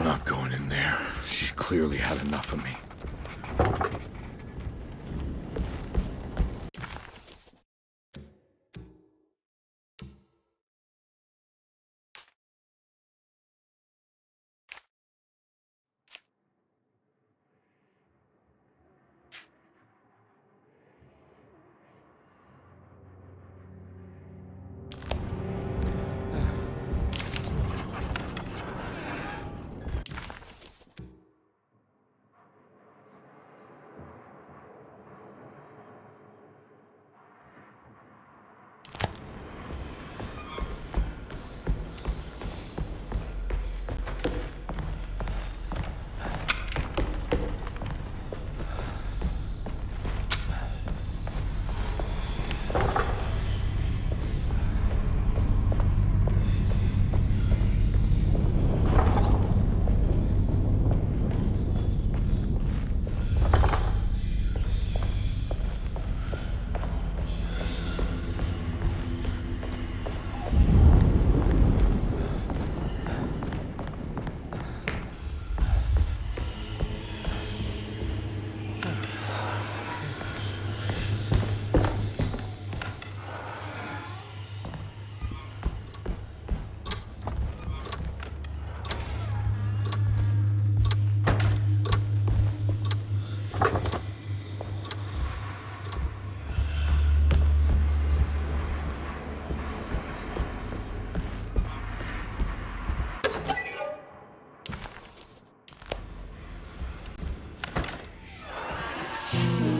not going in there. She's clearly had enough of me.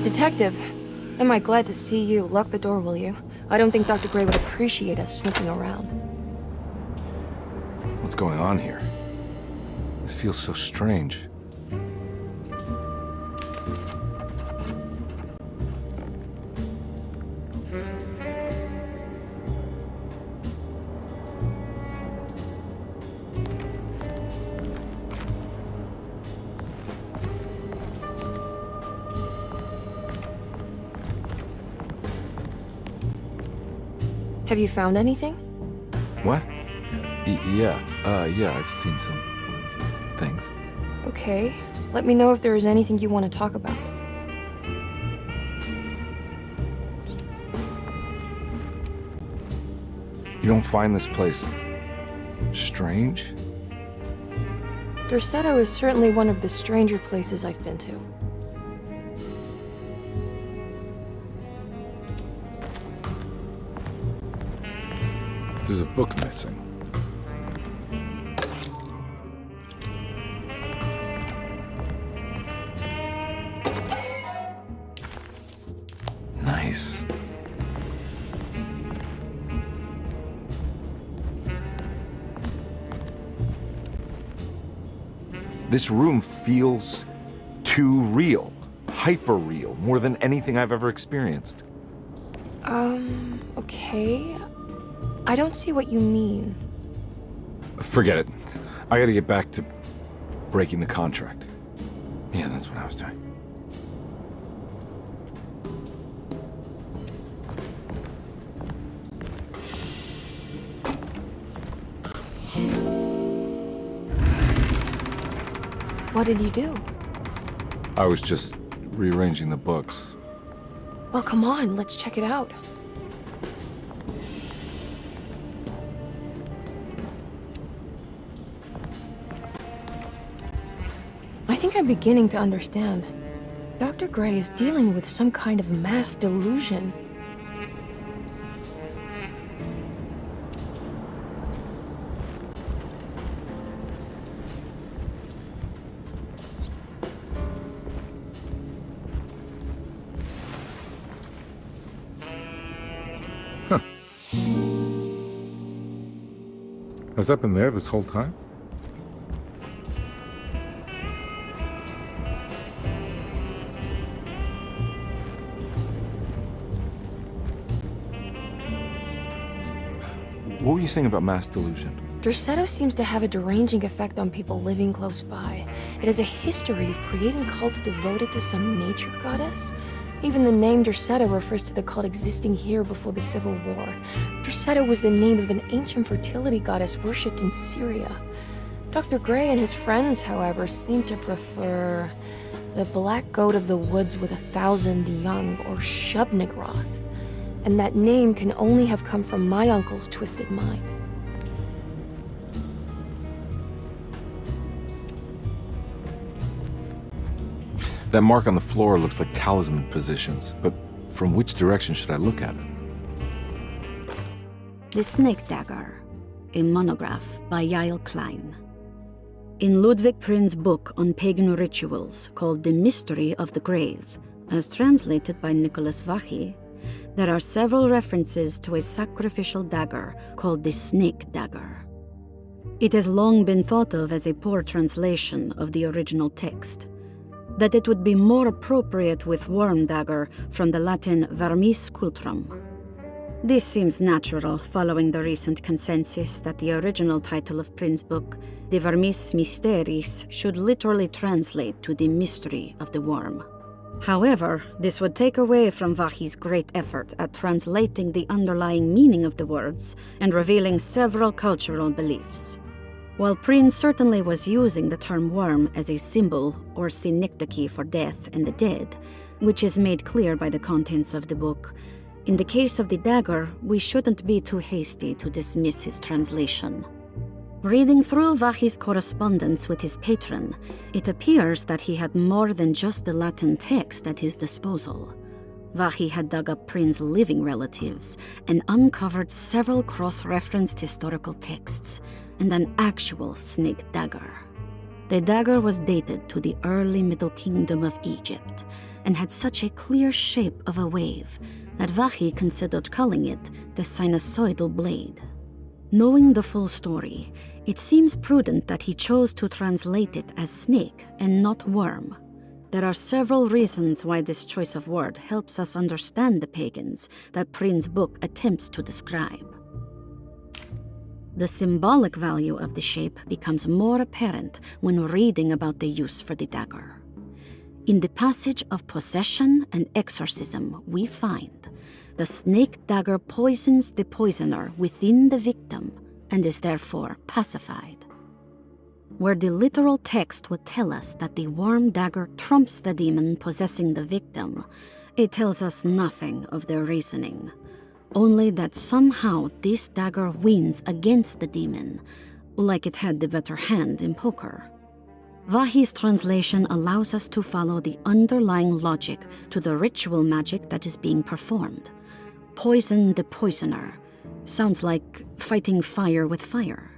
Detective, am I glad to see you. Lock the door, will you? I don't think Dr. Gray would appreciate us snooping around. What's going on here? This feels so strange. Have you found anything? What? Yeah, I've seen some things. Okay. Let me know if there is anything you want to talk about. You don't find this place strange? Derceto is certainly one of the stranger places I've been to. There's a book missing. Nice. This room feels too real. Hyper real. More than anything I've ever experienced. Okay. I don't see what you mean. Forget it. I gotta get back to breaking the contract. Yeah, that's what I was doing. What did you do? I was just rearranging the books. Well, come on, let's check it out. I think I'm beginning to understand. Dr. Gray is dealing with some kind of mass delusion. Has that been there this whole time? What were you saying about mass delusion? Derceto seems to have a deranging effect on people living close by. It has a history of creating cults devoted to some nature goddess. Even the name Derceto refers to the cult existing here before the Civil War. Derceto was the name of an ancient fertility goddess worshipped in Syria. Dr. Gray and his friends, however, seem to prefer the Black Goat of the Woods with 1,000 Young, or Shub-Nigroth. And that name can only have come from my uncle's twisted mind. That mark on the floor looks like talisman positions, but from which direction should I look at it? The Snake Dagger, a monograph by Yael Klein. In Ludwig Prin's book on pagan rituals called The Mystery of the Grave, as translated by Nicholas Vachy, there are several references to a sacrificial dagger called the Snake Dagger. It has long been thought of as a poor translation of the original text, that it would be more appropriate with worm dagger from the Latin vermis cultrum. This seems natural following the recent consensus that the original title of Prin's book, De Vermis Mysteris, should literally translate to the mystery of the worm. However, this would take away from Vachy's great effort at translating the underlying meaning of the words and revealing several cultural beliefs. While Prin certainly was using the term worm as a symbol or synecdoche for death and the dead, which is made clear by the contents of the book, in the case of the dagger, we shouldn't be too hasty to dismiss his translation. Reading through Vachy's correspondence with his patron, it appears that he had more than just the Latin text at his disposal. Vachy had dug up Prin's living relatives and uncovered several cross-referenced historical texts and an actual snake dagger. The dagger was dated to the early Middle Kingdom of Egypt and had such a clear shape of a wave that Vachy considered calling it the sinusoidal blade. Knowing the full story, it seems prudent that he chose to translate it as snake and not worm. There are several reasons why this choice of word helps us understand the pagans that Prin's book attempts to describe. The symbolic value of the shape becomes more apparent when reading about the use for the dagger. In the passage of possession and exorcism, we find the snake dagger poisons the poisoner within the victim and is therefore pacified. Where the literal text would tell us that the worm dagger trumps the demon possessing the victim, it tells us nothing of their reasoning, only that somehow this dagger wins against the demon, like it had the better hand in poker. Vachy's translation allows us to follow the underlying logic to the ritual magic that is being performed. Poison the poisoner sounds like fighting fire with fire.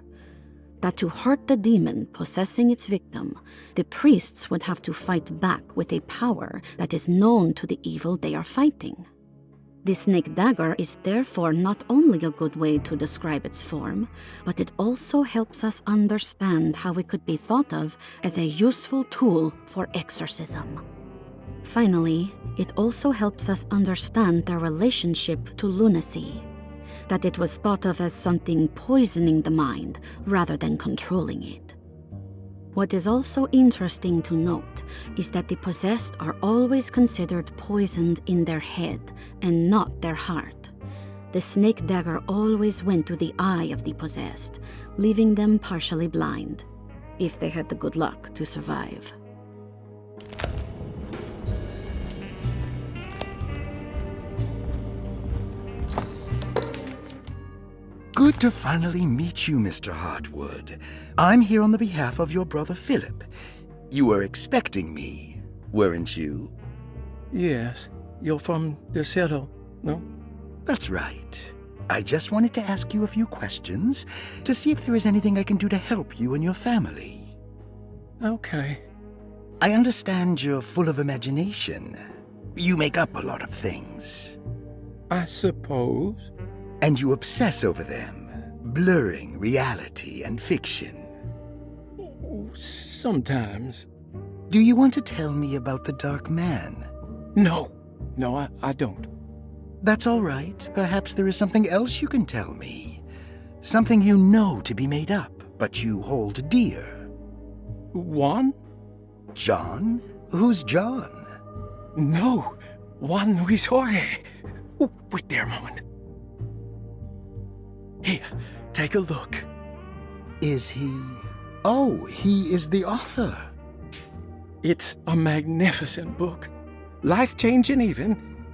That to hurt the demon possessing its victim, the priests would have to fight back with a power that is known to the evil they are fighting. The snake dagger is therefore not only a good way to describe its form, but it also helps us understand how it could be thought of as a useful tool for exorcism. Finally, it also helps us understand their relationship to lunacy, that it was thought of as something poisoning the mind rather than controlling it. What is also interesting to note is that the possessed are always considered poisoned in their head and not their heart. The snake dagger always went to the eye of the possessed, leaving them partially blind, if they had the good luck to survive. Good to finally meet you, Mr. Hartwood. I'm here on the behalf of your brother Philip. You were expecting me, weren't you? Yes, you're from the Citadel, no? That's right. I just wanted to ask you a few questions to see if there is anything I can do to help you and your family. Okay. I understand you're full of imagination. You make up a lot of things. I suppose. And you obsess over them, blurring reality and fiction. Sometimes. Do you want to tell me about the Dark Man? No, I don't. That's all right. Perhaps there is something else you can tell me. Something you know to be made up, but you hold dear. Juan? John? Who's John? No, Juan Luis Jorge. Oh, wait there a moment. Here, take a look. Is he Oh, he is the author. It's a magnificent book. Life-changing even.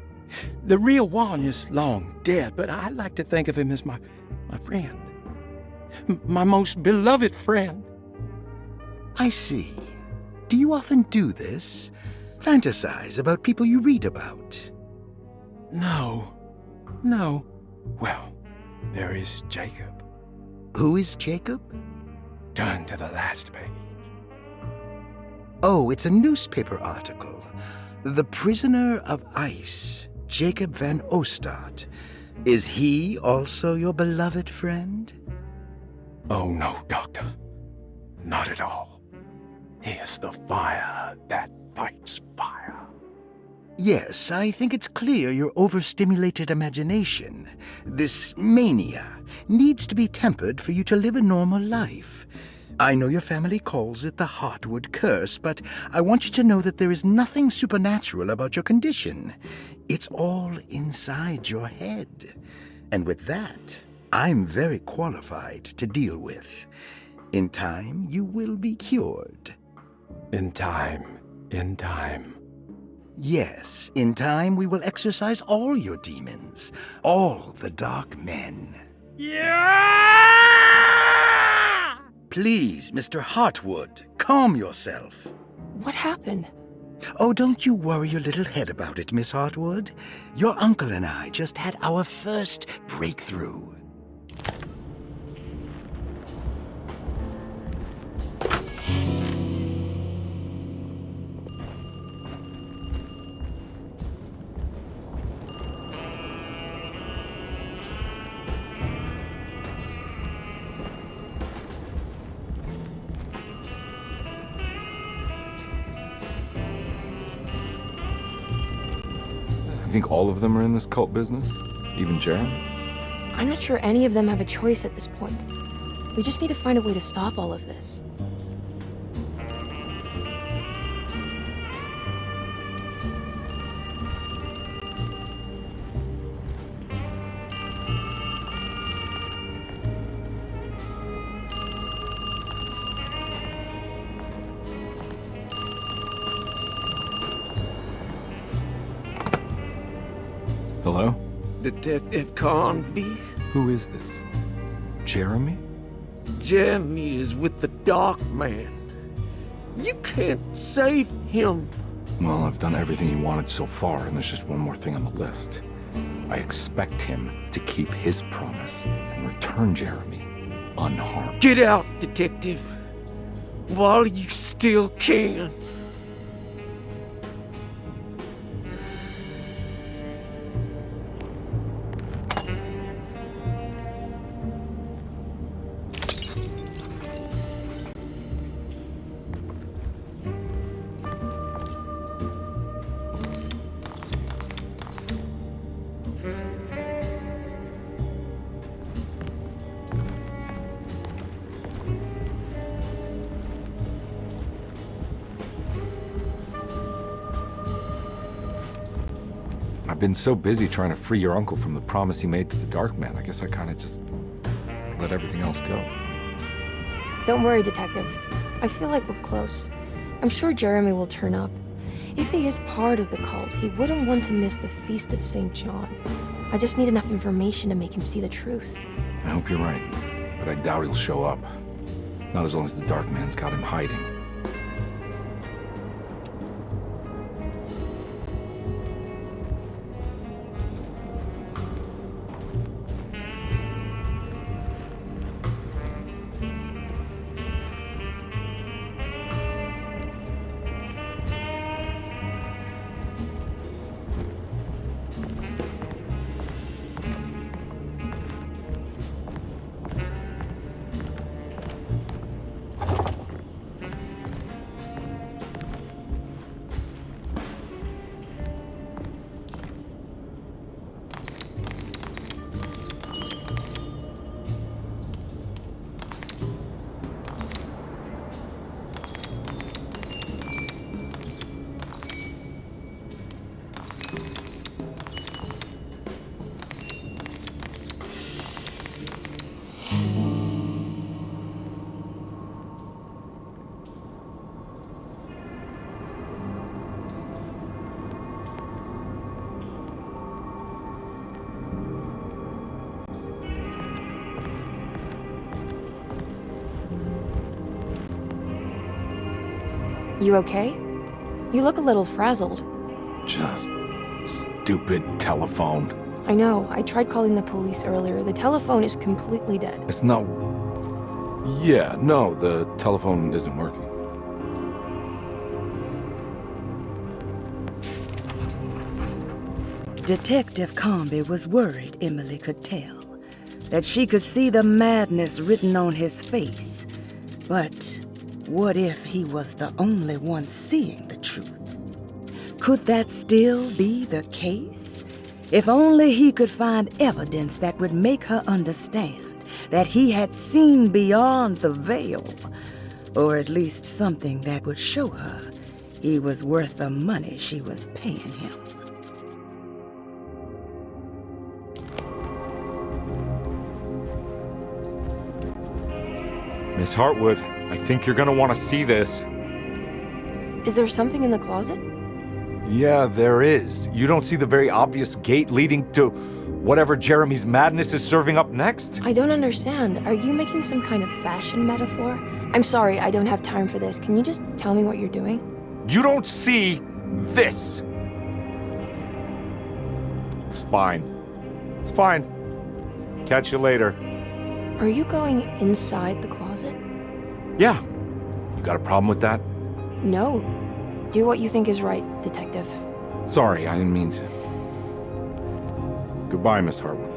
The real Juan is long dead, but I like to think of him as my friend. My most beloved friend. I see. Do you often do this? Fantasize about people you read about? No. Well, there is Jacob. Who is Jacob? Turn to the last page. Oh, it's a newspaper article. The Prisoner of Ice, Jacob van Ostad. Is he also your beloved friend? Oh, no, Doctor. Not at all. He is the fire that fights fire. Yes, I think it's clear your overstimulated imagination, this mania, needs to be tempered for you to live a normal life. I know your family calls it the Heartwood Curse, but I want you to know that there is nothing supernatural about your condition. It's all inside your head. And with that, I'm very qualified to deal with. In time, you will be cured. In time. Yes, in time we will exorcise all your demons, all the dark men. Yeah! Please, Mr. Heartwood, calm yourself. What happened? Oh, don't you worry your little head about it, Miss Heartwood. Your uncle and I just had our first breakthrough. I think all of them are in this cult business? Even Jeremy? I'm not sure any of them have a choice at this point. We just need to find a way to stop all of this. Hello? Detective Carnby? Who is this? Jeremy? Jeremy is with the Dark Man. You can't save him. Well, I've done everything he wanted so far, and there's just one more thing on the list. I expect him to keep his promise and return Jeremy unharmed. Get out, Detective. While you still can. I've been so busy trying to free your uncle from the promise he made to the Dark Man, I guess I kind of just let everything else go. Don't worry, Detective. I feel like we're close. I'm sure Jeremy will turn up. If he is part of the cult, he wouldn't want to miss the Feast of St. John. I just need enough information to make him see the truth. I hope you're right, but I doubt he'll show up. Not as long as the Dark Man's got him hiding. You okay? You look a little frazzled. Just stupid telephone. I know. I tried calling the police earlier. The telephone is completely dead. It's not... Yeah, no, the telephone isn't working. Detective Comby was worried Emily could tell, that she could see the madness written on his face. But what if he was the only one seeing the truth? Could that still be the case? If only he could find evidence that would make her understand that he had seen beyond the veil, or at least something that would show her he was worth the money she was paying him. Miss Hartwood, I think you're gonna want to see this. Is there something in the closet? Yeah, there is. You don't see the very obvious gate leading to whatever Jeremy's madness is serving up next? I don't understand. Are you making some kind of fashion metaphor? I'm sorry, I don't have time for this. Can you just tell me what you're doing? You don't see this. It's fine. It's fine. Catch you later. Are you going inside the closet? Yeah. You got a problem with that? No. Do what you think is right, Detective. Sorry, I didn't mean to. Goodbye, Miss Hartwood.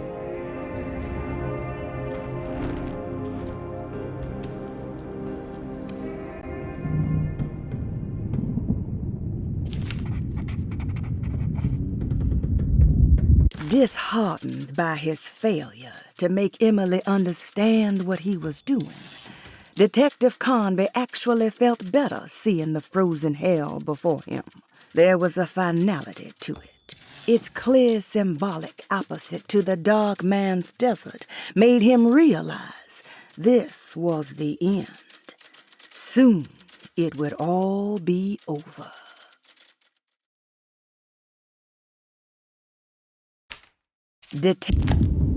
Disheartened by his failure to make Emily understand what he was doing, Detective Conby actually felt better seeing the frozen hell before him. There was a finality to it. Its clear symbolic opposite to the dark man's desert made him realize this was the end. Soon it would all be over. Detective